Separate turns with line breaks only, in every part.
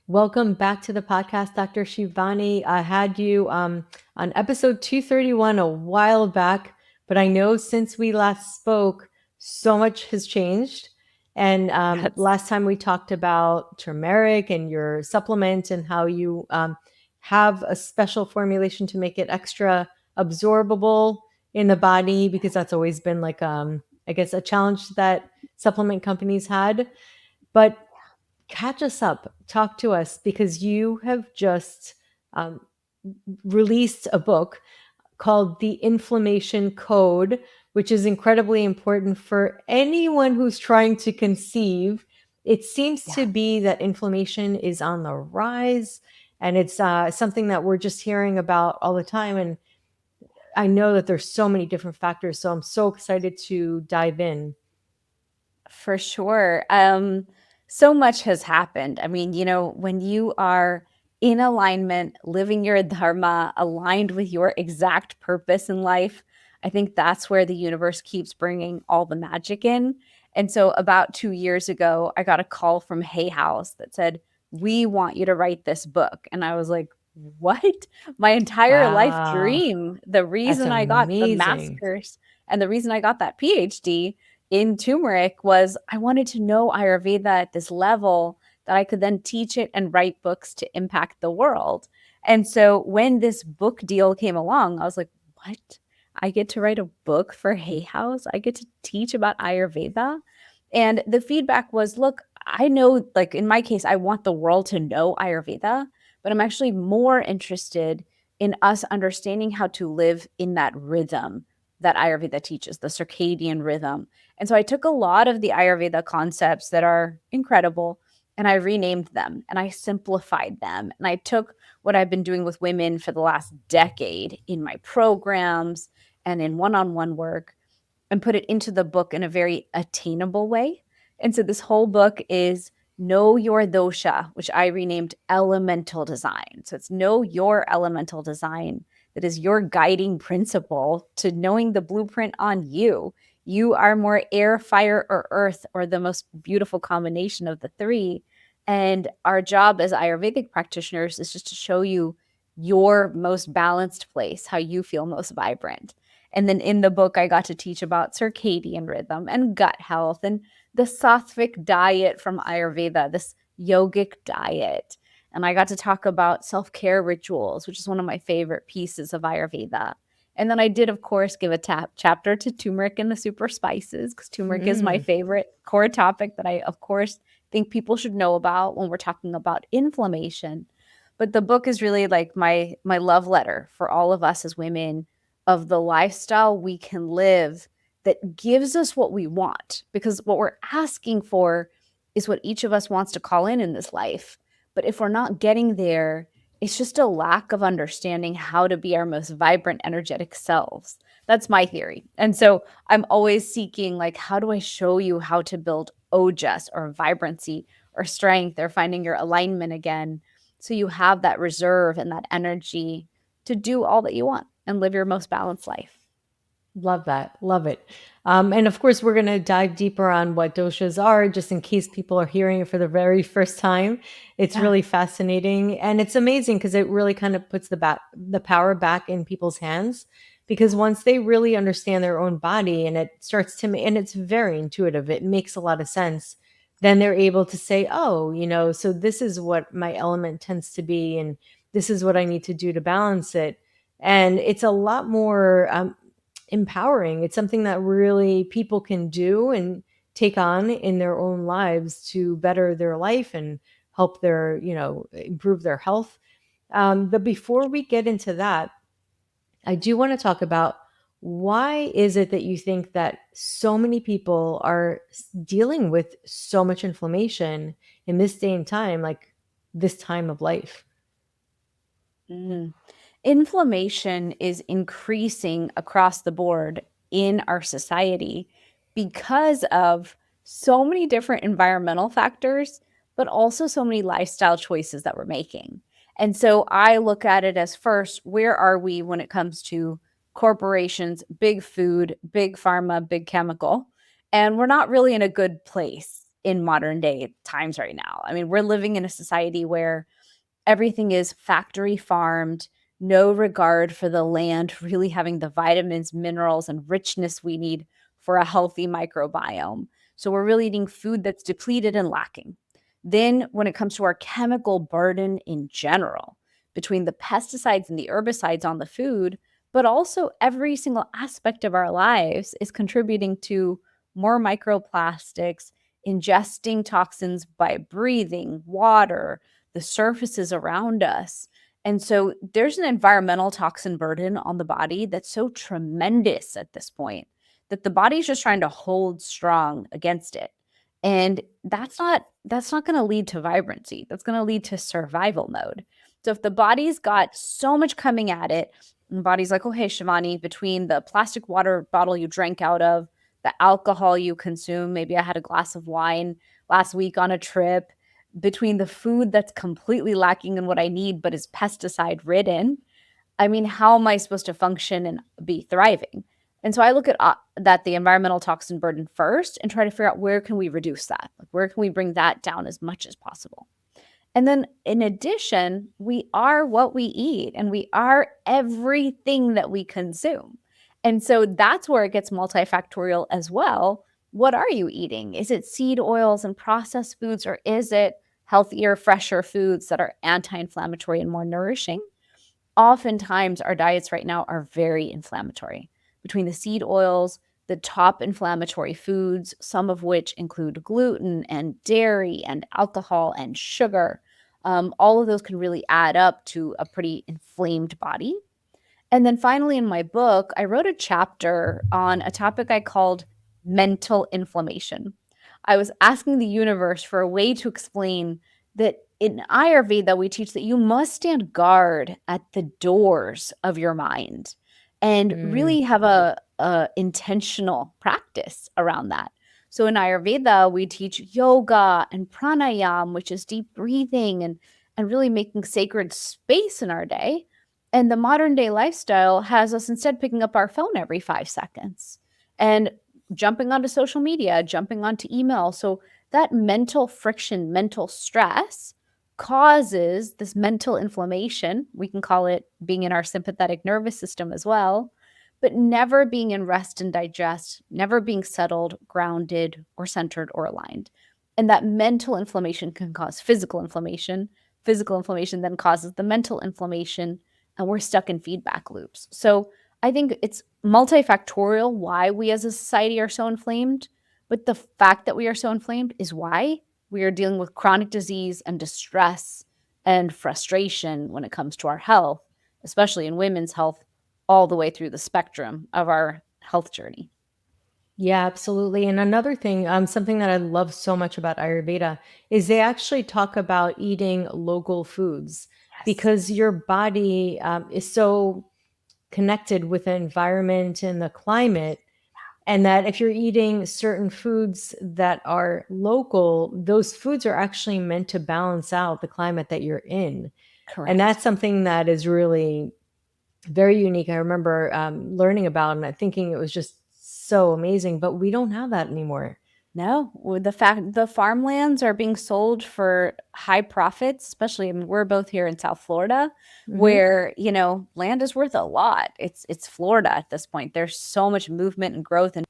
Welcome back to the podcast, Dr. Shivani. I had you on episode 231 a while back, but I know since we last spoke, so much has changed. And
Yes.
last time we talked about turmeric and your supplement and how you have a special formulation to make it extra absorbable in the body, because that's always been like, I guess, a challenge that supplement companies had. But catch us up, talk to us, because you have just um, released a book called The Inflammation Code, which is incredibly important for anyone who's trying to conceive. It seems to
Yeah,
be that inflammation is on the rise, and it's something that we're just hearing about all the time. And I know that there's so many different factors, so I'm so excited to dive in.
for sure. So much has happened. I mean, when you are in alignment, living your dharma, aligned with your exact purpose in life, I think that's where the universe keeps bringing all the magic in. And so, about 2 years ago, I got a call from Hay House that said, "We want you to write this book." And I was like, "What?" My entire life
Wow,
dream, the
that's
reason I got the
amazing.
master's and the reason I got that PhD in turmeric was I wanted to know Ayurveda at this level that I could then teach it and write books to impact the world. And so when this book deal came along, I was like, what? I get to write a book for Hay House? I get to teach about Ayurveda? And the feedback was, look, I know, like in my case, I want the world to know Ayurveda, but I'm actually more interested in us understanding how to live in that rhythm that Ayurveda teaches, the circadian rhythm. And so I took a lot of the Ayurveda concepts that are incredible and I renamed them and I simplified them. And I took what I've been doing with women for the last decade in my programs and in one on one work and put it into the book in a very attainable way. And so this whole book is Know Your Dosha, which I renamed Elemental Design. So it's Know Your Elemental Design that is your guiding principle to knowing the blueprint on you. You are more air, fire, or earth, or the most beautiful combination of the three. And our job as Ayurvedic practitioners is just to show you your most balanced place, how you feel most vibrant. And then in the book, I got to teach about circadian rhythm and gut health and the sattvic diet from Ayurveda, this yogic diet. And I got to talk about self care rituals, which is one of my favorite pieces of Ayurveda. And then I did, of course, give a chapter to turmeric and the super spices because turmeric is my
Mm.
favorite core topic that I, of course, think people should know about when we're talking about inflammation. But the book is really like my love letter for all of us as women of the lifestyle we can live that gives us what we want. Because what we're asking for is what each of us wants to call in this life. But if we're not getting there, it's just a lack of understanding how to be our most vibrant, energetic selves. That's my theory. And so I'm always seeking, like, how do I show you how to build ojas or vibrancy or strength or finding your alignment again? So you have that reserve and that energy to do all that you want and live your most balanced life.
Love that. Love it. And of course, we're going to dive deeper on what doshas are, just in case people are hearing it for the very first time. It's
Yeah.
really fascinating, and it's amazing because it really kind of puts the power back in people's hands. Because once they really understand their own body, and it starts to, and it's very intuitive, it makes a lot of sense. Then they're able to say, "Oh, so this is what my element tends to be, and this is what I need to do to balance it." And it's a lot more empowering. It's something that really people can do and take on in their own lives to better their life and help improve their health. But before we get into that, I do want to talk about why is it that you think that so many people are dealing with so much inflammation in this day and time, like this time of life?
Mm. Inflammation is increasing across the board in our society because of so many different environmental factors, but also so many lifestyle choices that we're making. And so I look at it as first, where are we when it comes to corporations, big food, big pharma, big chemical? And we're not really in a good place in modern day times right now. I mean, we're living in a society where everything is factory farmed, no regard for the land really having the vitamins, minerals, and richness we need for a healthy microbiome. So we're really eating food that's depleted and lacking. Then, when it comes to our chemical burden in general, between the pesticides and the herbicides on the food, but also every single aspect of our lives is contributing to more microplastics, ingesting toxins by breathing, water, the surfaces around us. And so there's an environmental toxin burden on the body that's so tremendous at this point that the body's just trying to hold strong against it. And that's not going to lead to vibrancy. That's going to lead to survival mode. So if the body's got so much coming at it, and the body's like, "Oh, hey, Shivani, between the plastic water bottle you drank out of, the alcohol you consume, maybe I had a glass of wine last week on a trip, between the food that's completely lacking in what I need but is pesticide ridden, I mean, how am I supposed to function and be thriving?" And so I look at that the environmental toxin burden first and try to figure out where can we reduce that? Like where can we bring that down as much as possible? And then in addition, we are what we eat and we are everything that we consume. And so that's where it gets multifactorial as well. What are you eating? Is it seed oils and processed foods, or is it healthier, fresher foods that are anti inflammatory and more nourishing? Oftentimes, our diets right now are very inflammatory. Between the seed oils, the top inflammatory foods, some of which include gluten and dairy and alcohol and sugar, all of those can really add up to a pretty inflamed body. And then finally, in my book, I wrote a chapter on a topic I called mental inflammation. I was asking the universe for a way to explain that in Ayurveda, we teach that you must stand guard at the doors of your mind and
Mm.
really have a intentional practice around that. So in Ayurveda, we teach yoga and pranayam, which is deep breathing and really making sacred space in our day. And the modern day lifestyle has us instead picking up our phone every 5 seconds and jumping onto social media, jumping onto email. So that mental friction, mental stress causes this mental inflammation. We can call it being in our sympathetic nervous system as well, but never being in rest and digest, never being settled, grounded, or centered or aligned. And that mental inflammation can cause physical inflammation. Physical inflammation then causes the mental inflammation, and we're stuck in feedback loops. So I think it's multifactorial why we as a society are so inflamed, but the fact that we are so inflamed is why we are dealing with chronic disease and distress and frustration when it comes to our health, especially in women's health, all the way through the spectrum of our health journey.
Yeah, absolutely. And another thing, something that I love so much about Ayurveda is they actually talk about eating local foods
Yes.
because your body is so connected with the environment and the climate. And that if you're eating certain foods that are local, those foods are actually meant to balance out the climate that you're in. And
Correct.
that's something that is really very unique. I remember learning about and thinking it was just so amazing, but we don't have that anymore.
No, with the fact the farmlands are being sold for high profits, especially, I mean, we're both here in South Florida,
Hmm.
where, land is worth a lot. It's Florida at this point. There's so much movement and growth and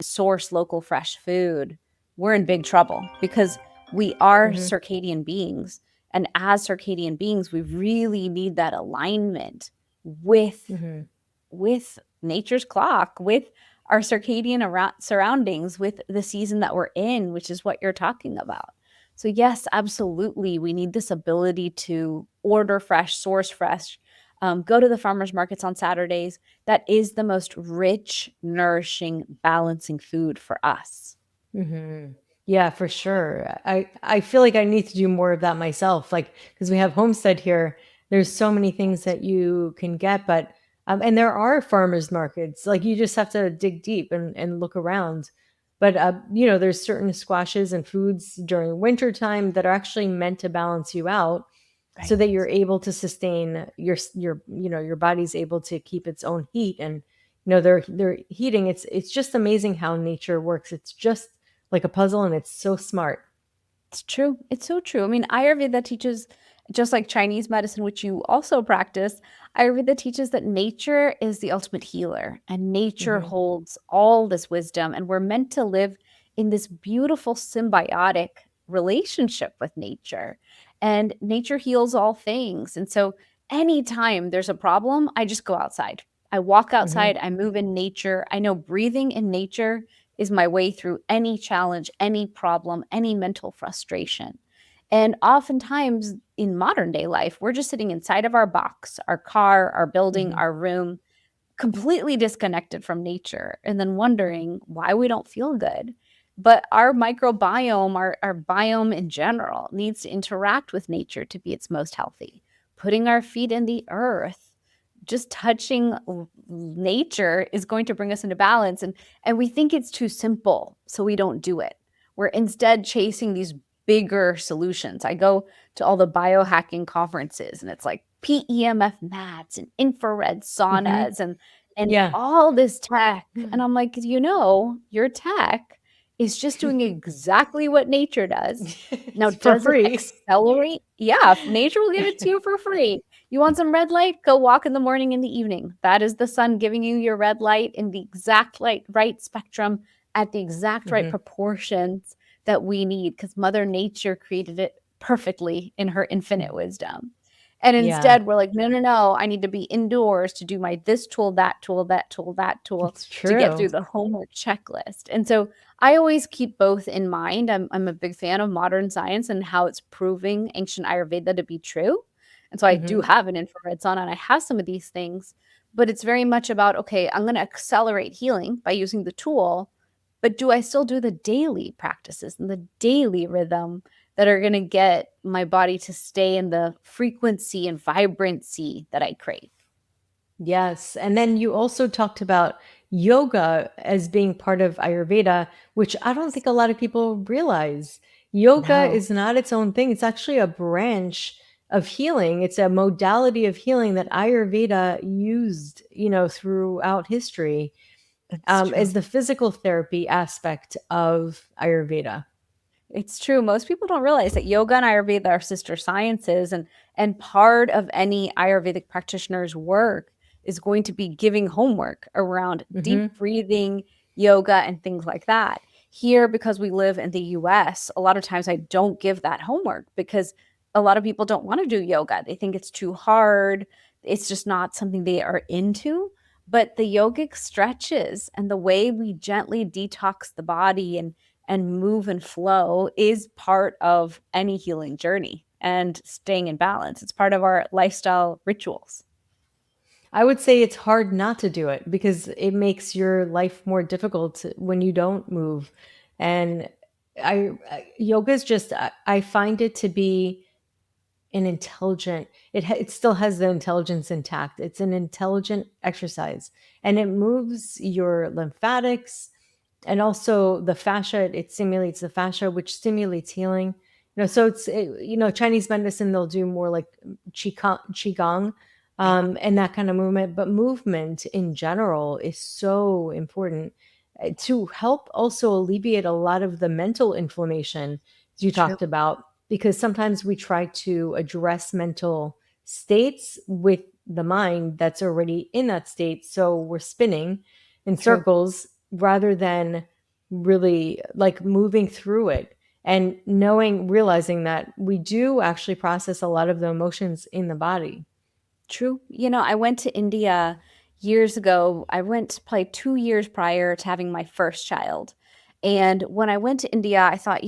source local fresh food. We're in big trouble because we are
Hmm.
circadian beings. And as circadian beings, we really need that alignment with
Hmm.
with nature's clock, with our circadian surroundings, with the season that we're in, which is what you're talking about. So, yes, absolutely. We need this ability to order fresh, source fresh, go to the farmers markets on Saturdays. That is the most rich, nourishing, balancing food for us.
Hmm. Yeah, for sure. I feel like I need to do more of that myself. Like because we have homestead here, there's so many things that you can get, but and there are farmers markets. Like you just have to dig deep and look around. But there's certain squashes and foods during winter time that are actually meant to balance you out so
Right.
that you're able to sustain your body's able to keep its own heat and they're heating. It's just amazing how nature works. It's just like a puzzle, and it's so smart.
It's true. It's so true. I mean, Ayurveda teaches, just like Chinese medicine, which you also practice, Ayurveda teaches that nature is the ultimate healer and nature
Hmm.
holds all this wisdom. And we're meant to live in this beautiful symbiotic relationship with nature. And nature heals all things. And so anytime there's a problem, I just go outside. I walk
Hmm.
outside, I move in nature. I know breathing in nature is my way through any challenge, any problem, any mental frustration. And oftentimes in modern day life, we're just sitting inside of our box, our car, our building,
Hmm.
our room, completely disconnected from nature, and then wondering why we don't feel good. But our microbiome, our biome in general, needs to interact with nature to be its most healthy. Putting our feet in the earth, just touching nature is going to bring us into balance. And we think it's too simple, so we don't do it. We're instead chasing these bigger solutions. I go to all the biohacking conferences and it's like PEMF mats and infrared
Hmm.
saunas and
Yeah.
all this tech. And I'm like, your tech is just doing exactly what nature does. Now,
It's for
does it
free.
accelerate? Yeah, nature will give it to you for free. You want some red light? Go walk in the morning and the evening. That is the sun giving you your red light in the exact right spectrum at the exact right
Hmm.
proportions that we need because Mother Nature created it perfectly in her infinite wisdom. And
Yeah,
instead, we're like, no, no, no, I need to be indoors to do my this tool, that tool, that tool, that tool
it's
to get
true.
through the homework checklist. And so I always keep both in mind. I'm a big fan of modern science and how it's proving ancient Ayurveda to be true. And so I do
Hmm.
have an infrared sauna and I have some of these things, but it's very much about, okay, I'm going to accelerate healing by using the tool, but do I still do the daily practices and the daily rhythm that are going to get my body to stay in the frequency and vibrancy that I crave?
Yes. And then you also talked about yoga as being part of Ayurveda, which I don't think a lot of people realize. Yoga
No,
is not its own thing. It's actually a branch of healing. It's a modality of healing that Ayurveda used, throughout history,
it's
as
true.
the physical therapy aspect of Ayurveda.
It's true. Most people don't realize that yoga and Ayurveda are sister sciences, and part of any Ayurvedic practitioner's work is going to be giving homework around
Hmm.
deep breathing, yoga, and things like that. Here, because we live in the US, a lot of times I don't give that homework because a lot of people don't want to do yoga. They think it's too hard. It's just not something they are into. But the yogic stretches and the way we gently detox the body and move and flow is part of any healing journey and staying in balance. It's part of our lifestyle rituals.
I would say it's hard not to do it because it makes your life more difficult when you don't move. And yoga is just, I find it to be an intelligent, it still has the intelligence intact. It's an intelligent exercise, and it moves your lymphatics and also the fascia. It stimulates the fascia, which stimulates healing. So Chinese medicine, they'll do more like qigong,
Yeah,
and that kind of movement. But movement in general is so important, to help also alleviate a lot of the mental inflammation you
true,
talked about, because sometimes we try to address mental states with the mind that's already in that state. So we're spinning in
true.
circles rather than really like moving through it and realizing that we do actually process a lot of the emotions in the body.
True. I went to India years ago. I went probably 2 years prior to having my first child. And when I went to India, I thought,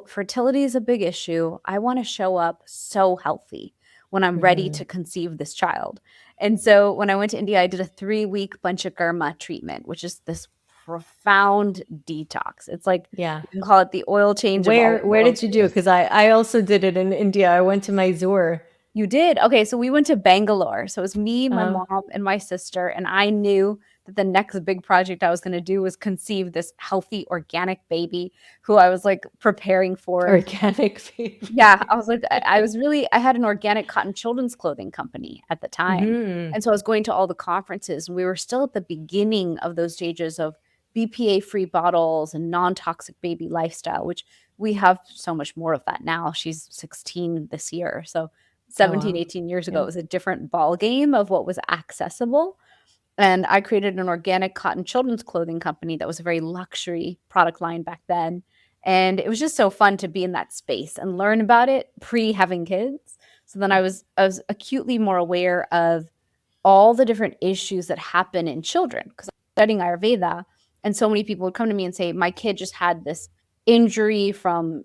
fertility is a big issue. I want to show up so healthy when I'm ready
Hmm.
to conceive this child. And so when I went to India, I did a 3-week panchakarma treatment, which is this profound detox. It's like
Yeah.
you can call it the oil change of all
Where
oil
did you do it?
changes.
Because I also did it in India. I went to Mysore.
You did? Okay, so we went to Bangalore. So it was me, my
Uh,
mom, and my sister, and I knew that the next big project I was going to do was conceive this healthy organic baby who I was like preparing for.
Organic
Yeah,
baby.
I was like, I was really, I had an organic cotton children's clothing company at the time.
Hmm.
And so I was going to all the conferences, and we were still at the beginning of those stages of BPA free bottles and non toxic baby lifestyle, which we have so much more of that now. She's 16 this year. So
Oh
17,
wow.
18 years ago,
Yeah.
it was a different ball game of what was accessible. And I created an organic cotton children's clothing company that was a very luxury product line back then. And it was just so fun to be in that space and learn about it pre having kids. So then I was acutely more aware of all the different issues that happen in children because I'm studying Ayurveda, and so many people would come to me and say, "My kid just had this injury from,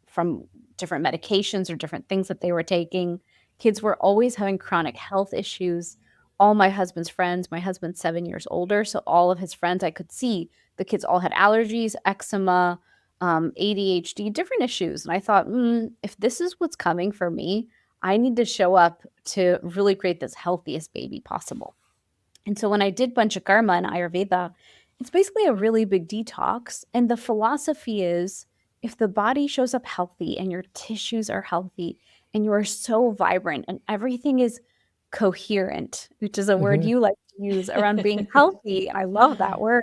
from different medications or different things that they were taking." Kids were always having chronic health issues. All my husband's friends, my husband's 7 years older, so all of his friends I could see, the kids all had allergies, eczema, ADHD, different issues. And I thought, if this is what's coming for me, I need to show up to really create this healthiest baby possible. And so when I did Panchakarma and Ayurveda, it's basically a really big detox. And the philosophy is if the body shows up healthy and your tissues are healthy and you are so vibrant and everything is coherent, which is a word
Hmm.
you like to use around being healthy. I love that word.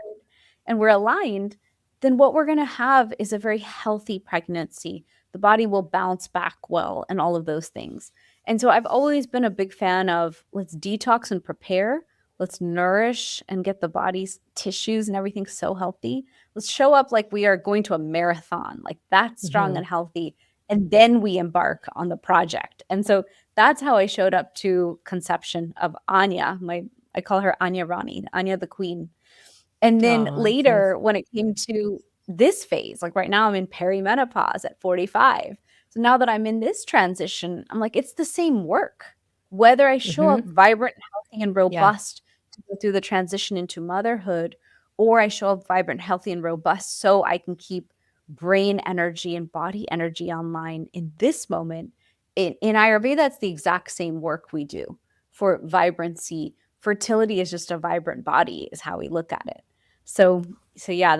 And we're aligned, then what we're going to have is a very healthy pregnancy. The body will bounce back well and all of those things. And so I've always been a big fan of let's detox and prepare. Let's nourish and get the body's tissues and everything so healthy. Let's show up like we are going to a marathon, like that's strong
Hmm.
and healthy. And then we embark on the project. And so that's how I showed up to conception of Anya. I call her Anya Rani, Anya the Queen. And then
Oh, that's nice.
later, when it came to this phase, like right now, I'm in perimenopause at 45. So now that I'm in this transition, I'm like, it's the same work. Whether I show up
Hmm.
vibrant, healthy, and
Yeah.
robust to go through the transition into motherhood, or I show up vibrant, healthy, and robust so I can keep brain energy and body energy online in this moment. In Ayurveda, it's the exact same work we do for vibrancy. Fertility is just a vibrant body, is how we look at it. So so yeah,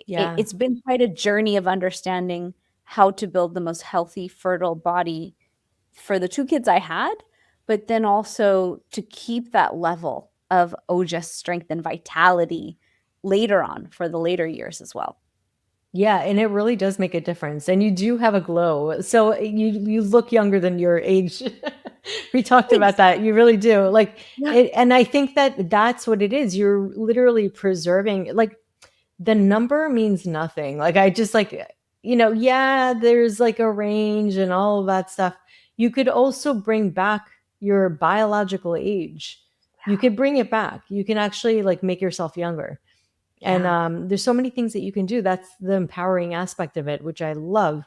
Yeah.
it's been quite a journey of understanding how to build the most healthy, fertile body for the two kids I had, but then also to keep that level of ojas strength and vitality later on for the later years as well.
Yeah, and it really does make a difference. And you do have a glow. So you look younger than your age. We talked about
Thanks.
that. You really do. Like
Yeah.
it, and I think that that's what it is. You're literally preserving, like, the number means nothing. Like I just like, yeah, there's like a range and all of that stuff. You could also bring back your biological age. You could bring it back. You can actually like make yourself younger. And
Yeah.
there's so many things that you can do. That's the empowering aspect of it, which I love.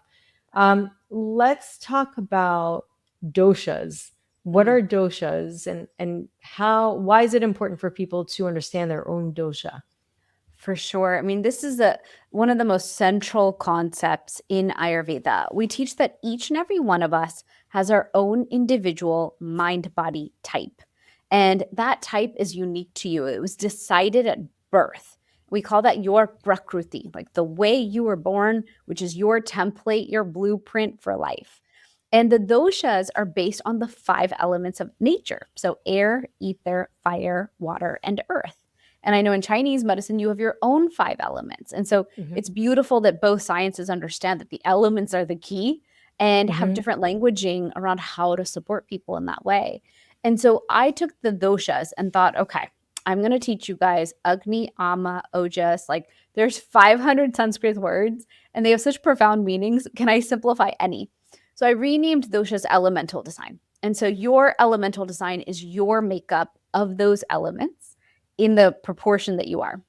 Let's talk about doshas. What
Mm.
are doshas, and how? Why is it important for people to understand their own dosha?
For sure. I mean, this is one of the most central concepts in Ayurveda. We teach that each and every one of us has our own individual mind body type. And that type is unique to you. It was decided at birth. We call that your prakruti, like the way you were born, which is your template, your blueprint for life. And the doshas are based on the five elements of nature. So air, ether, fire, water, and earth. And I know in Chinese medicine, you have your own five elements. And so
Hmm.
it's beautiful that both sciences understand that the elements are the key and have
Hmm.
different languaging around how to support people in that way. And so I took the doshas and thought, okay, I'm going to teach you guys Agni, Ama, Ojas. Like there's 500 Sanskrit words and they have such profound meanings. Can I simplify any? So I renamed doshas elemental design. And so your elemental design is your makeup of those elements in the proportion that you are.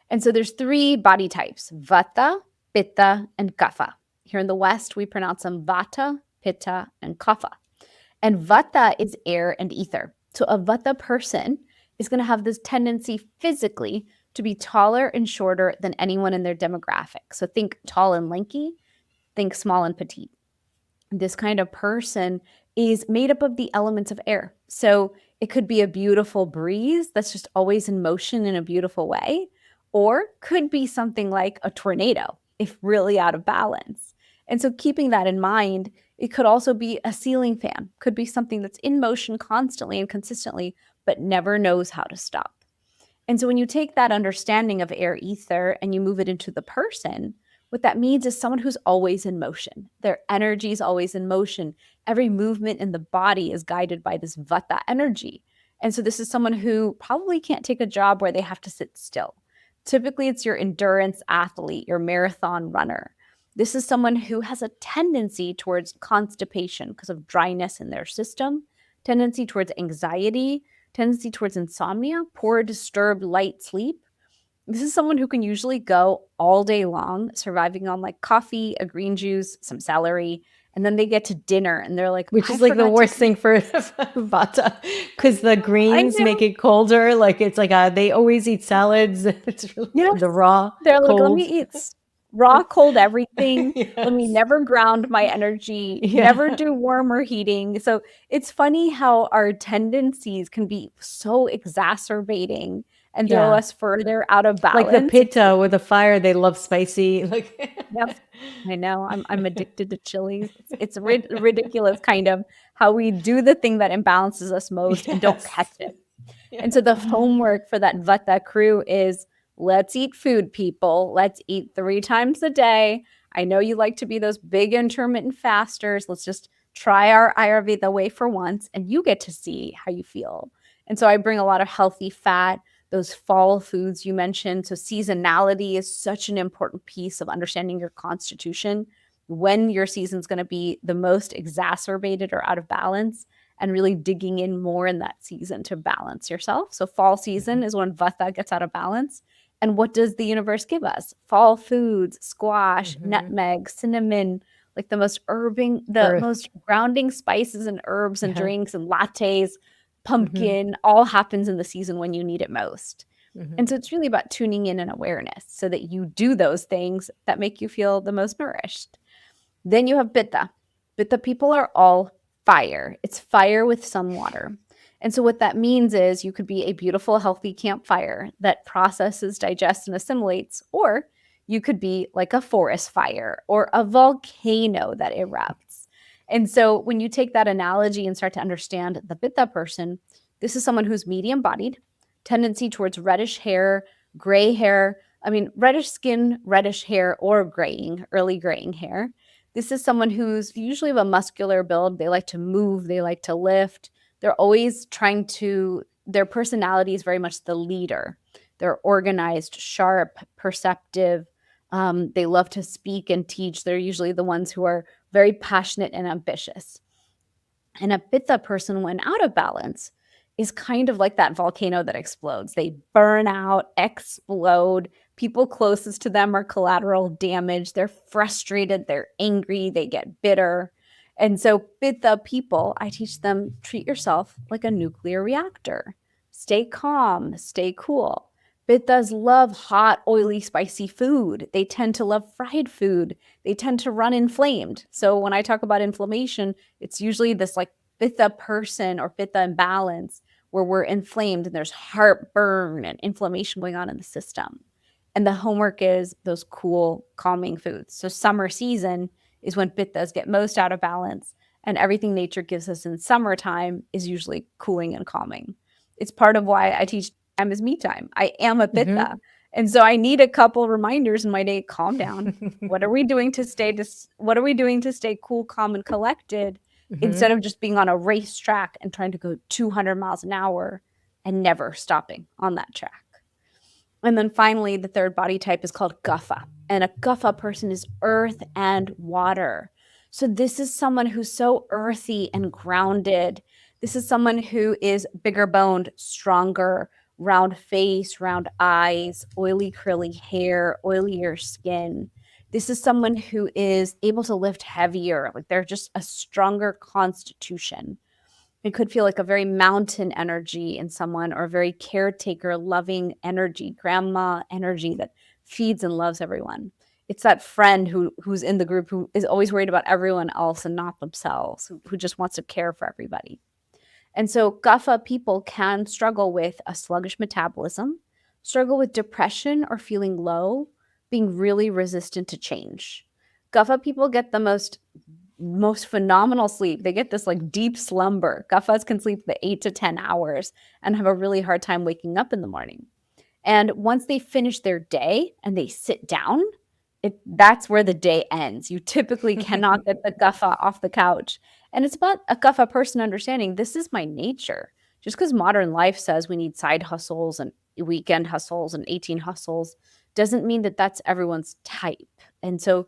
And so there's three body types, vata, pitta, and kapha. Here in the West, we pronounce them vata, pitta, and kapha. And vata is air and ether. So a vata person is going to have this tendency physically to be taller and shorter than anyone in their demographic. So think tall and lanky, think small and petite. This kind of person is made up of the elements of air. So It could be a beautiful breeze that's just always in motion in a beautiful way, or could be something like a tornado if really out of balance. And so keeping that in mind, it could also be a ceiling fan, could be something that's in motion constantly and consistently, but never knows how to stop. And so when you take that understanding of air ether and you move it into the person, what that means is someone who's always in motion. Their energy is always in motion. Every movement in the body is guided by this vata energy. And so this is someone who probably can't take a job where they have to sit still. Typically, it's your endurance athlete, your marathon runner. This is someone who has a tendency towards constipation because of dryness in their system, tendency towards anxiety, tendency towards insomnia, poor, disturbed, light sleep. This is someone who can usually go all day long, surviving on like coffee, a green juice, some celery, and then they get to dinner and they're like,
Which
I
is like the
forgot to
worst
eat.
thing for vata, because the
I
greens make
know.
it colder. Like it's like they always eat salads. It's really
Yes.
the raw,
They're like, let me
cold.
eat raw, cold everything. Let me
Yes.
never ground my energy, never
Yeah.
do warm or heating. So it's funny how our tendencies can be so exacerbating and throw
Yeah.
us further out of
Like the
balance.
pitta with the fire, they love spicy. Like
Yep. I know. I'm addicted to chilies. It's ridiculous kind of how we do the thing that imbalances us most and don't catch
yes.
it.
Yeah.
And so the homework for that Vata crew is let's eat food, people. Let's eat 3 times a day. I know you like to be those big intermittent fasters. Let's just try our Ayurveda way for once, and you get to see how you feel. And so I bring a lot of healthy fat, those fall foods you mentioned. So seasonality is such an important piece of understanding your constitution, when your season's going to be the most exacerbated or out of balance, and really digging in more in that season to balance yourself. So fall season is when vata gets out of balance. And what does the universe give us? Fall foods, squash,
Mm-hmm.
nutmeg, cinnamon, like the
Earth.
most grounding spices and herbs and
Yeah.
drinks and lattes,
Mm-hmm.
pumpkin, all happens in the season when you need it most.
Mm-hmm.
And so it's really about tuning in and awareness so that you do those things that make you feel the most nourished. Then you have Pitta. Pitta people are all fire. It's fire with some water. And so what that means is you could be a beautiful, healthy campfire that processes, digests, and assimilates, or you could be like a forest fire or a volcano that erupts. And so when you take that analogy and start to understand the Pitta person, this is someone who's medium bodied, tendency towards reddish hair, gray hair. I mean, reddish skin, reddish hair, or graying, early graying hair. This is someone who's usually of a muscular build. They like to move, they like to lift. They're always trying to, their personality is very much the leader. They're organized, sharp, perceptive. They love to speak and teach. They're usually the ones who are very passionate and ambitious. And a pitta person, when out of balance, is kind of like that volcano that explodes. They burn out, explode. People closest to them are collateral damage. They're frustrated, they're angry, they get bitter. And so, pitta people, I teach them treat yourself like a nuclear reactor. Stay calm, stay cool. Pittas love hot, oily, spicy food. They tend to love fried food. They tend to run inflamed. So, when I talk about inflammation, it's usually this like pitta person or pitta imbalance where we're inflamed and there's heartburn and inflammation going on in the system. And the homework is those cool, calming foods. So summer season is when pittas get most out of balance, and everything nature gives us in summertime is usually cooling and calming. It's part of why I teach time is me time. I am a
Mm-hmm.
pitta. And so I need a couple reminders in my day, calm down. What are we doing to stay cool, calm, and collected
Mm-hmm.
instead of just being on a racetrack and trying to go 200 miles an hour and never stopping on that track. And then finally, the third body type is called Guffa. And a Guffa person is earth and water. So this is someone who's so earthy and grounded. This is someone who is bigger boned, stronger, round face, round eyes, oily, curly hair, oilier skin. This is someone who is able to lift heavier, like they're just a stronger constitution. It could feel like a very mountain energy in someone or a very caretaker, loving energy, grandma energy that feeds and loves everyone. It's that friend who's in the group who is always worried about everyone else and not themselves, who just wants to care for everybody. And so Kapha people can struggle with a sluggish metabolism, struggle with depression or feeling low, being really resistant to change. Kapha people get the most phenomenal sleep. They get this like deep slumber. Kaphas can sleep the 8 to 10 hours and have a really hard time waking up in the morning. And once they finish their day and they sit down, that's where the day ends. You typically cannot get the guffa off the couch. And it's about a guffa person understanding this is my nature. Just because modern life says we need side hustles and weekend hustles and 18 hustles doesn't mean that that's everyone's type. And so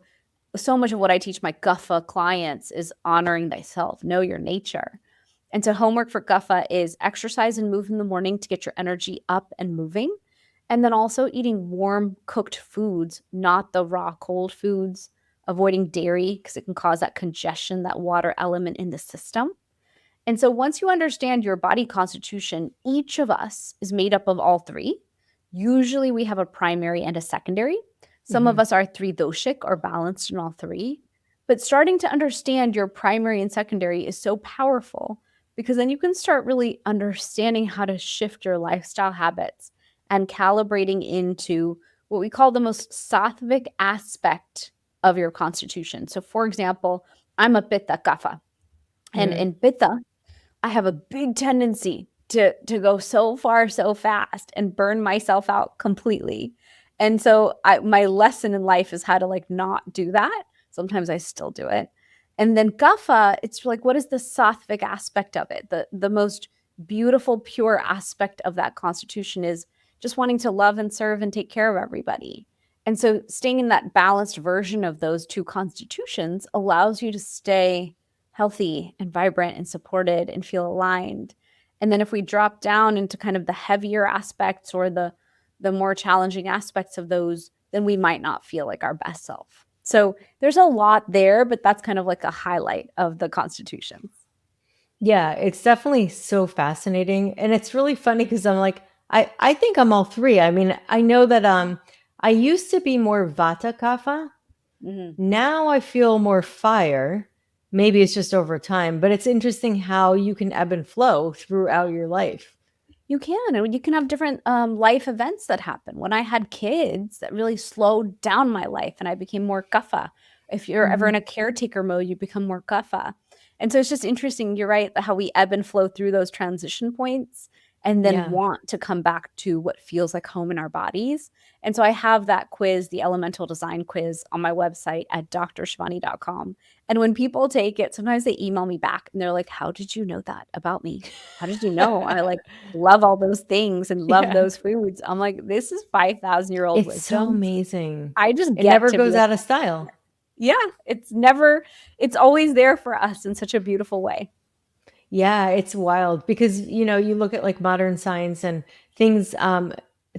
much of what I teach my guffa clients is honoring thyself, know your nature. And so homework for guffa is exercise and move in the morning to get your energy up and moving. And then also eating warm cooked foods, not the raw cold foods, avoiding dairy because it can cause that congestion, that water element in the system. And so once you understand your body constitution, each of us is made up of all three. Usually we have a primary and a secondary. Some of
Mhm.
us are three doshic or balanced in all three. But starting to understand your primary and secondary is so powerful because then you can start really understanding how to shift your lifestyle habits and calibrating into what we call the most sattvic aspect of your constitution. So, for example, I'm a pitta kapha, and
Mhm.
in pitta, I have a big tendency to go so far so fast and burn myself out completely. And so my lesson in life is how to like not do that. Sometimes I still do it. And then kapha, it's like what is the sattvic aspect of it? The most beautiful pure aspect of that constitution is just wanting to love and serve and take care of everybody. And so staying in that balanced version of those two constitutions allows you to stay healthy and vibrant and supported and feel aligned. And then if we drop down into kind of the heavier aspects or the more challenging aspects of those, then we might not feel like our best self. So there's a lot there, but that's kind of like a highlight of the constitution.
Yeah, it's definitely so fascinating, and it's really funny because I'm like, I think I'm all three. I mean, I know that I used to be more Vata Kapha.
Mhm.
Now I feel more fire. Maybe it's just over time, but it's interesting how you can ebb and flow throughout your life.
You can, and you can have different life events that happen. When I had kids, that really slowed down my life, and I became more kapha. If you're ever
Mhm.
in a caretaker mode, you become more kapha. And so it's just interesting. You're right how we ebb and flow through those transition points, and then
Yeah.
want to come back to what feels like home in our bodies. And so I have that quiz, the Elemental Design Quiz, on my website at drshivani.com. And when people take it, sometimes they email me back and they're like, "How did you know that about me? How did you know I like love all those things and love
Yeah.
those foods?" I'm like, this is 5,000-year-old
It's so
wisdom.
amazing.
I just
It
get
never
to be
goes
a
out of style.
yeah, it's always there for us in such a beautiful way.
Yeah, it's wild because you look at like modern science and things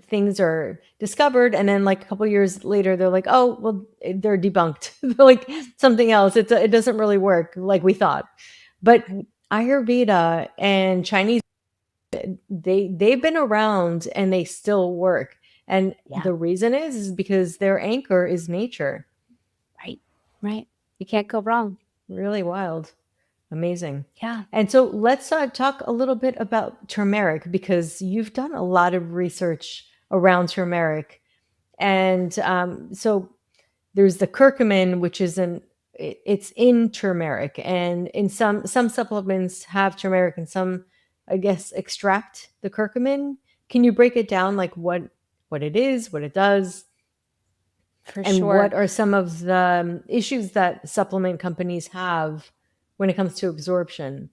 things are discovered and then like a couple years later they're like, "Oh, well they're debunked." They're like something else. It doesn't really work like we thought. But
Right.
Ayurveda and Chinese, they've been around and they still work. And
Yeah,
the reason is because their anchor is nature.
right. Right. You can't go wrong.
Really wild. Amazing.
Yeah.
And so let's talk a little bit about turmeric because you've done a lot of research around turmeric. And so there's the curcumin, which is it's in turmeric, and in some supplements have turmeric, and some, I guess, extract the curcumin. Can you break it down, like what it is, what it does,
For
and what
sure.
are some of the issues that supplement companies have when it comes to absorption?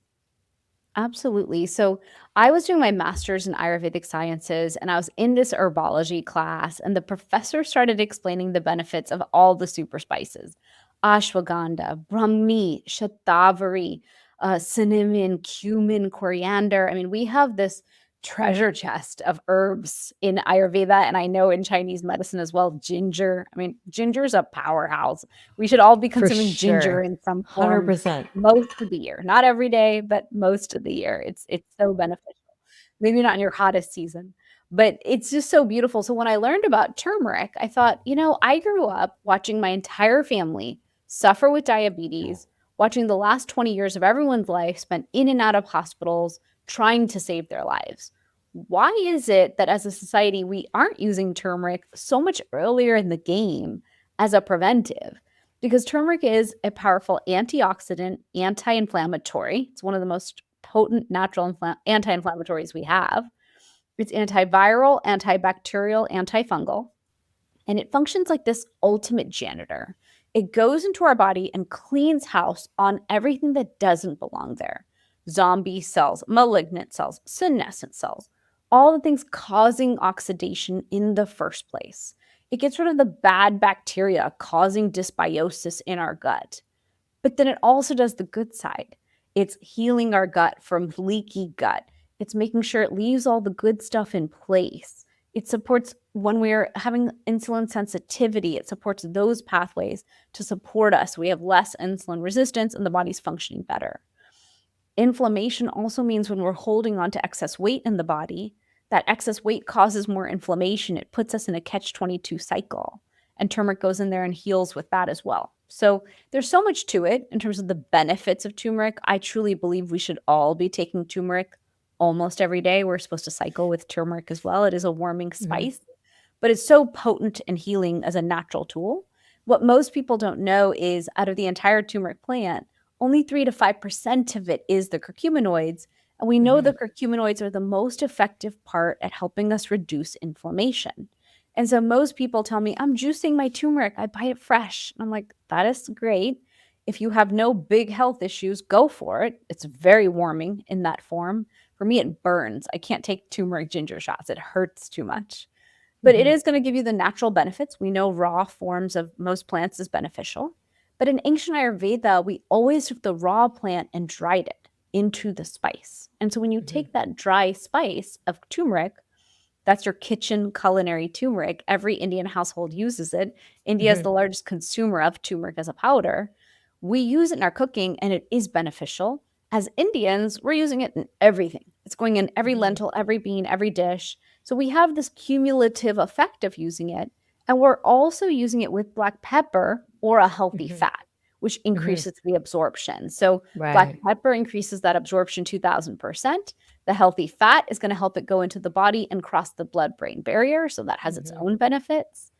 Absolutely. So I was doing my master's in Ayurvedic sciences and I was in this herbology class, and the professor started explaining the benefits of all the super spices: ashwagandha, brahmi, shatavari, cinnamon, cumin, coriander. I mean, we have this treasure chest of herbs in Ayurveda, and I know in Chinese medicine as well, ginger. I mean, ginger is a powerhouse. We should all be
For
consuming ginger
sure.
in some form
100%.
most of the year. Not every day, but most of the year. It's so beneficial. Maybe not in your hottest season, but it's just so beautiful. So when I learned about turmeric, I thought, I grew up watching my entire family suffer with diabetes, watching the last 20 years of everyone's life spent in and out of hospitals, trying to save their lives. Why is it that as a society we aren't using turmeric so much earlier in the game as a preventive? Because turmeric is a powerful antioxidant, anti-inflammatory. It's one of the most potent natural anti-inflammatories we have. It's antiviral, antibacterial, antifungal, and it functions like this ultimate janitor. It goes into our body and cleans house on everything that doesn't belong there. Zombie cells, malignant cells, senescent cells, all the things causing oxidation in the first place. It gets rid of the bad bacteria causing dysbiosis in our gut. But then it also does the good side. It's healing our gut from leaky gut. It's making sure it leaves all the good stuff in place. It supports when we're having insulin sensitivity, it supports those pathways to support us. We have less insulin resistance and the body's functioning better. Inflammation also means when we're holding on to excess weight in the body, that excess weight causes more inflammation. It puts us in a catch-22 cycle. And turmeric goes in there and heals with that as well. So there's so much to it in terms of the benefits of turmeric. I truly believe we should all be taking turmeric almost every day. We're supposed to cycle with turmeric as well. It is a warming
Mhm.
spice, but it's so potent and healing as a natural tool. What most people don't know is out of the entire turmeric plant, only 3 to 5% of it is the curcuminoids. And we know the
Mhm.
curcuminoids are the most effective part at helping us reduce inflammation. And so most people tell me, I'm juicing my turmeric. I buy it fresh. And I'm like, that is great. If you have no big health issues, go for it. It's very warming in that form. For me, it burns. I can't take turmeric ginger shots, it hurts too much. But it
Mhm.
is going to give you the natural benefits. We know raw forms of most plants is beneficial. But in ancient Ayurveda, we always took the raw plant and dried it into the spice. And so when you
Mhm.
take that dry spice of turmeric, that's your kitchen culinary turmeric. Every Indian household uses it. India is
Mhm.
the largest consumer of turmeric as a powder. We use it in our cooking and it is beneficial. As Indians, we're using it in everything. It's going in every
Mhm.
lentil, every bean, every dish. So we have this cumulative effect of using it. And we're also using it with black pepper or a healthy
Mhm.
fat, which
Mhm.
increases the absorption. So black
Right.
pepper increases that absorption 2000%. The healthy fat is going to help it go into the body and cross the blood brain barrier. So that has its
Mhm.
own benefits.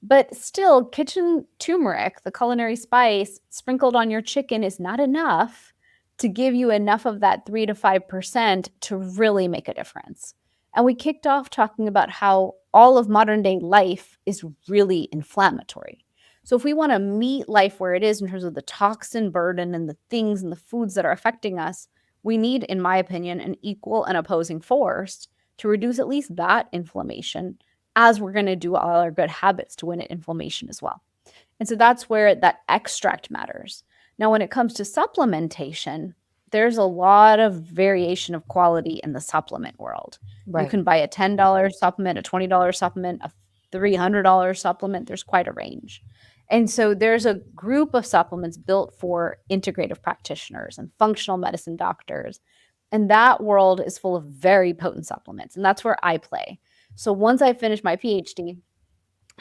But still, kitchen turmeric, the culinary spice sprinkled on your chicken, is not enough to give you enough of that 3 to 5% to really make a difference. And we kicked off talking about how all of modern day life is really inflammatory. So, if we want to meet life where it is in terms of the toxin burden and the things and the foods that are affecting us, we need, in my opinion, an equal and opposing force to reduce at least that inflammation as we're going to do all our good habits to win at inflammation as well. And so that's where that extract matters. Now, when it comes to supplementation, there's a lot of variation of quality in the supplement world. You
Right.
can buy a $10 supplement, a $20 supplement, a $300 supplement. There's quite a range. And so there's a group of supplements built for integrative practitioners and functional medicine doctors. And that world is full of very potent supplements. And that's where I play. So once I finished my PhD,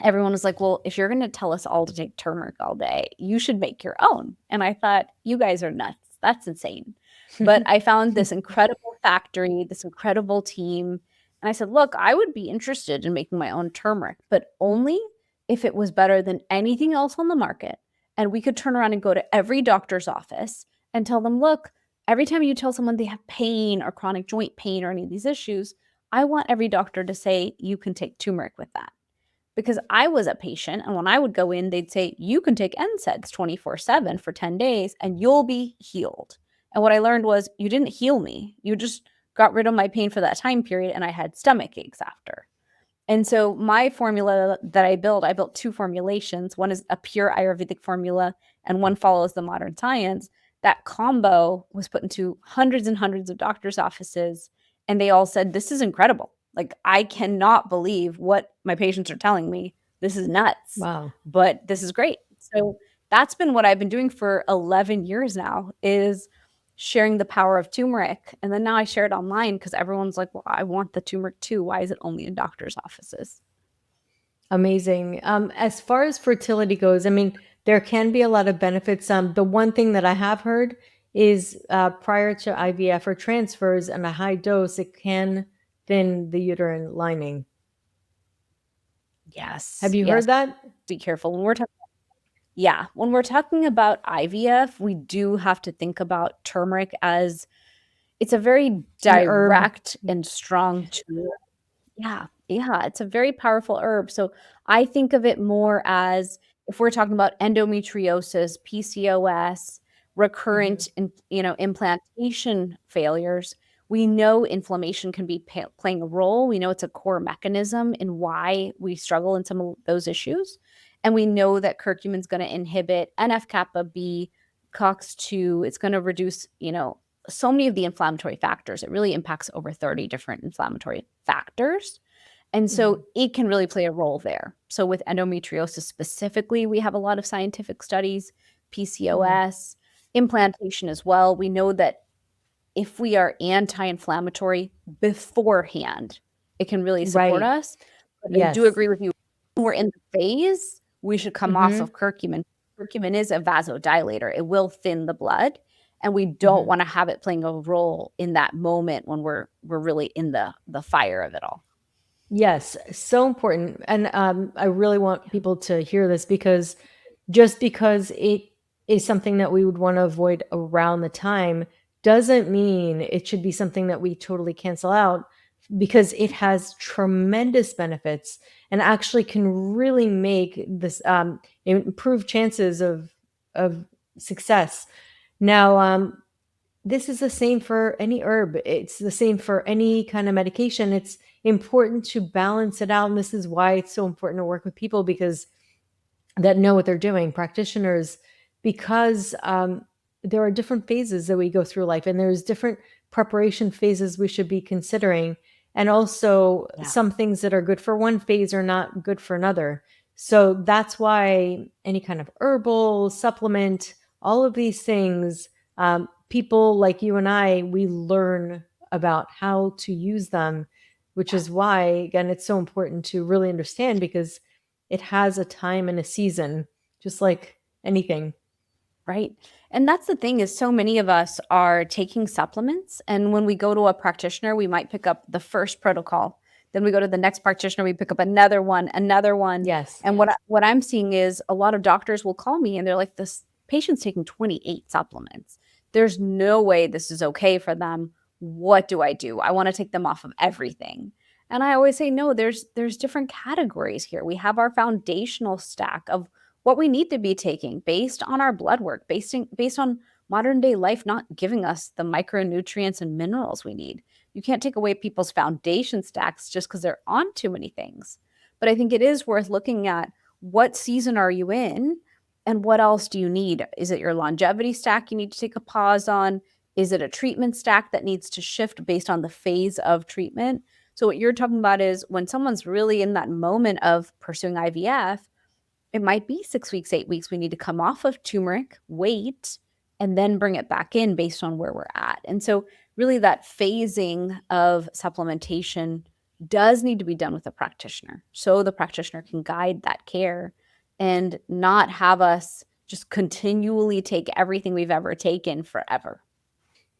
everyone was like, well, if you're going to tell us all to take turmeric all day, you should make your own. And I thought, you guys are nuts. That's insane. But I found this incredible factory, this incredible team. And I said, look, I would be interested in making my own turmeric, but only if it was better than anything else on the market. And we could turn around and go to every doctor's office and tell them, look, every time you tell someone they have pain or chronic joint pain or any of these issues, I want every doctor to say, you can take turmeric with that because I was a patient. And when I would go in, they'd say, you can take NSAIDs 24/7 for 10 days and you'll be healed. And what I learned was, you didn't heal me. You just got rid of my pain for that time period. And I had stomach aches after. And so my formula that I built two formulations. One is a pure Ayurvedic formula, and one follows the modern science. That combo was put into hundreds and hundreds of doctors' offices, and they all said, this is incredible. Like, I cannot believe what my patients are telling me. This is nuts,
Wow.
but this is great. So that's been what I've been doing for 11 years now, is sharing the power of turmeric. And then now I share it online because everyone's like, well, I want the turmeric too. Why is it only in doctors' offices?
Amazing. As far as fertility goes, I mean, there can be a lot of benefits. The one thing that I have heard is prior to IVF or transfers, and a high dose, it can thin the uterine lining. Have
Yes,
you
yes.
heard that?
Be careful when we're talking. Yeah, when we're talking about IVF, we do have to think about turmeric as it's a very
An herb.
direct and strong tool. Yeah, yeah, it's a very powerful herb. So I think of it more as if we're talking about endometriosis, PCOS,
Mhm.
recurrent, implantation failures, we know inflammation can be playing a role. We know it's a core mechanism in why we struggle in some of those issues. And we know that curcumin is going to inhibit NF-kappa B, COX-2. It's going to reduce, so many of the inflammatory factors. It really impacts over 30 different inflammatory factors. And so
Mhm.
it can really play a role there. So with endometriosis specifically, we have a lot of scientific studies,
Mhm.
PCOS, implantation as well. We know that if we are anti-inflammatory beforehand, it can really support
Right.
us. But I do
Yes.
agree with you. When we're in the phase, we should come off
Mhm.
of curcumin. Curcumin is a vasodilator. It will thin the blood, and we don't
Mhm.
want to have it playing a role in that moment when we're really in the fire of it all.
Yes, so important. And I really want
Yeah.
people to hear this, because just because it is something that we would want to avoid around the time doesn't mean it should be something that we totally cancel out, because it has tremendous benefits and actually can really make this improve chances of success. Now, this is the same for any herb. It's the same for any kind of medication. It's important to balance it out. And this is why it's so important to work with people because that know what they're doing, practitioners, because there are different phases that we go through life, and there's different preparation phases we should be considering. And also,
Yeah.
some things that are good for one phase are not good for another. So that's why any kind of herbal supplement, all of these things, people like you and I, we learn about how to use them, which
Yeah.
is why, again, it's so important to really understand, because it has a time and a season, just like anything.
Right. And that's the thing is so many of us are taking supplements, and when we go to a practitioner, we might pick up the first protocol. Then we go to the next practitioner, we pick up another one, another one.
Yes.
And what I'm seeing is a lot of doctors will call me and they're like, this patient's taking 28 supplements. There's no way this is okay for them. What do I do? I want to take them off of everything. And I always say, no, there's different categories here. We have our foundational stack of what we need to be taking based on our blood work, based on modern day life not giving us the micronutrients and minerals we need. You can't take away people's foundation stacks just because they're on too many things. But I think it is worth looking at what season are you in and what else do you need? Is it your longevity stack you need to take a pause on? Is it a treatment stack that needs to shift based on the phase of treatment? So, what you're talking about is when someone's really in that moment of pursuing IVF, it might be 6 weeks, 8 weeks. We need to come off of turmeric, wait, and then bring it back in based on where we're at. And so, really, that phasing of supplementation does need to be done with a practitioner so the practitioner can guide that care and not have us just continually take everything we've ever taken forever.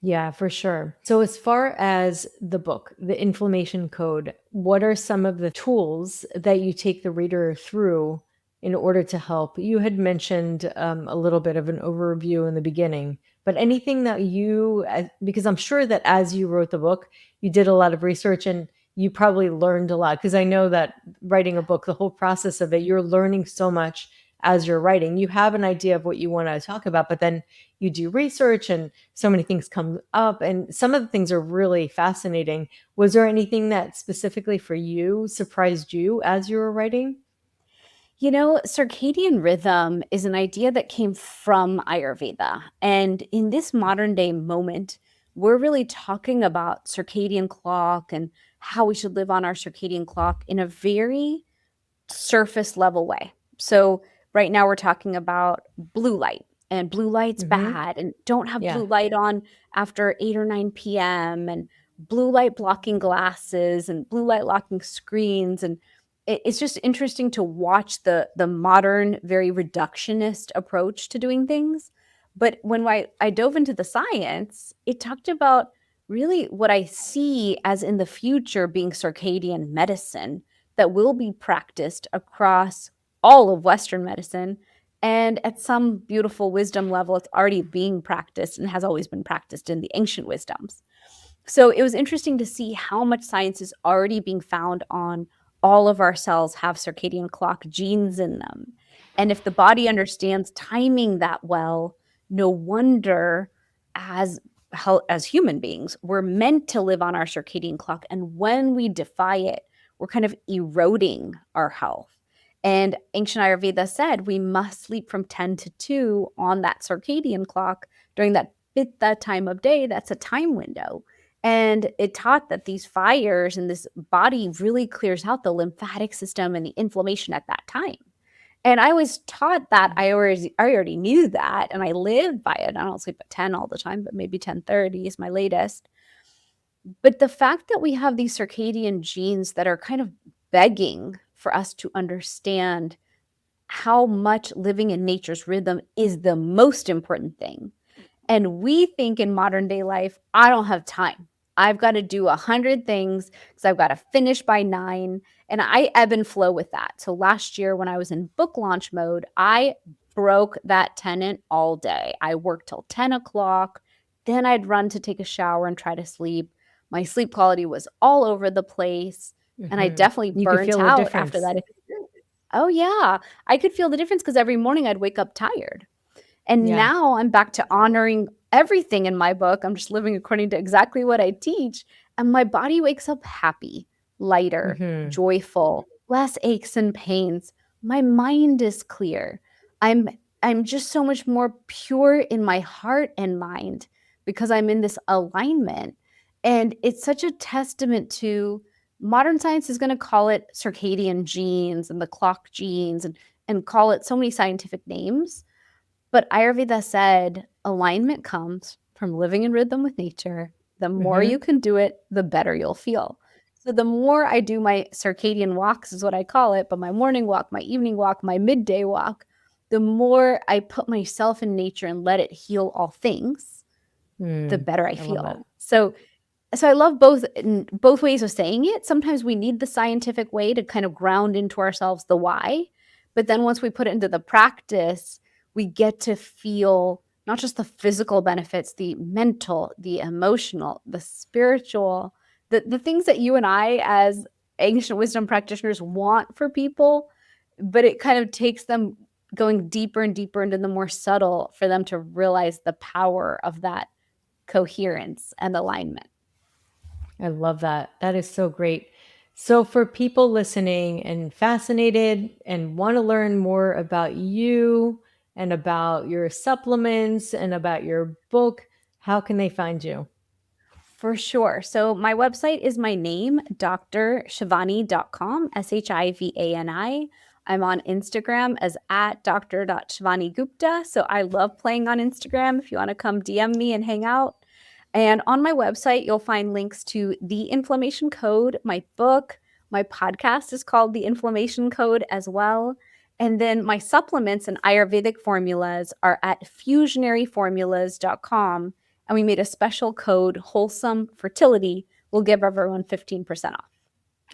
Yeah, for sure. So, as far as the book, The Inflammation Code, what are some of the tools that you take the reader through in order to help? You had mentioned a little bit of an overview in the beginning, but anything that because I'm sure that as you wrote the book, you did a lot of research and you probably learned a lot. Because I know that writing a book, the whole process of it, you're learning so much as you're writing. You have an idea of what you want to talk about, but then you do research and so many things come up, and some of the things are really fascinating. Was there anything that specifically for you surprised you as you were writing?
Circadian rhythm is an idea that came from Ayurveda. And in this modern day moment, we're really talking about circadian clock and how we should live on our circadian clock in a very surface level way. So right now we're talking about blue light, and blue light's
Mhm.
bad, and don't have
Yeah.
blue light on after 8 or 9 p.m. and blue light blocking glasses and blue light blocking screens. And it's just interesting to watch the modern very reductionist approach to doing things. But when I dove into the science, it talked about really what I see as in the future being circadian medicine that will be practiced across all of Western medicine. And at some beautiful wisdom level, it's already being practiced and has always been practiced in the ancient wisdoms. So it was interesting to see how much science is already being found on all of our cells have circadian clock genes in them. And if the body understands timing that well, no wonder as as human beings, we're meant to live on our circadian clock. And when we defy it, we're kind of eroding our health. And ancient Ayurveda said we must sleep from 10 to 2 on that circadian clock during that time of day. That's a time window. And it taught that these fires and this body really clears out the lymphatic system and the inflammation at that time. And I always taught that I already knew that and I lived by it. I don't sleep at 10 all the time, but maybe 10:30 is my latest. But the fact that we have these circadian genes that are kind of begging for us to understand how much living in nature's rhythm is the most important thing. And we think in modern day life, I don't have time. I've got to do 100 things because I've got to finish by 9. And I ebb and flow with that. So last year, when I was in book launch mode, I broke that tenant all day. I worked till 10 o'clock. Then I'd run to take a shower and try to sleep. My sleep quality was all over the place. And I definitely
You could
burnt
feel the
out after
difference.
that. Oh, yeah. I could feel the difference because every morning I'd wake up tired. And
Yeah.
now I'm back to honoring everything in my book. I'm just living according to exactly what I teach. And my body wakes up happy, lighter,
Hmm.
joyful, less aches and pains. My mind is clear. I'm I'm just so much more pure in my heart and mind because I'm in this alignment. And it's such a testament to modern science is going to call it circadian genes and the clock genes and call it so many scientific names. But Ayurveda said alignment comes from living in rhythm with nature. The more you can do it, the better you'll feel. So the more I do my circadian walks is what I call it, but my morning walk, my evening walk, my midday walk, the more I put myself in nature and let it heal all things, the
Hmm.
better I
I love that.
feel. So I love both ways of saying it. Sometimes we need the scientific way to kind of ground into ourselves the why, but then once we put it into the practice, we get to feel not just the physical benefits, the mental, the emotional, the spiritual, the things that you and I as ancient wisdom practitioners want for people, but it kind of takes them going deeper and deeper into the more subtle for them to realize the power of that coherence and alignment.
I love that. That is so great. So, for people listening and fascinated and want to learn more about you and about your supplements and about your book, how can they find you?
For sure. So my website is my name, drshivani.com, Shivani. I'm on Instagram as at dr.shivani So I love playing on Instagram if you want to come DM me and hang out. And on my website, you'll find links to The Inflammation Code, my book. My podcast is called The Inflammation Code as well. And then my supplements and Ayurvedic formulas are at fusionaryformulas.com. And we made a special code, Wholesome Fertility, will give everyone 15% off.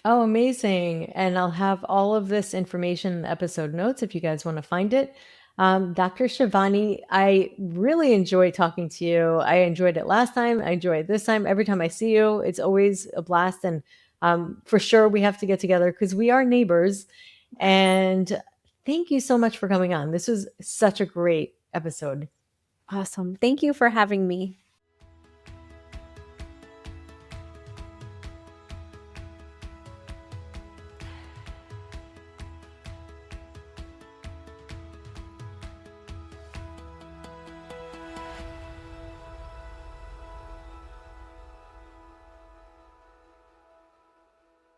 Oh, amazing. And I'll have all of this information in the episode notes if you guys want to find it. Dr. Shivani, I really enjoy talking to you. I enjoyed it last time. I enjoy it this time. Every time I see you, it's always a blast. And for sure, we have to get together because we are neighbors. And thank you so much for coming on. This was such a great episode.
Awesome. Thank you for having me.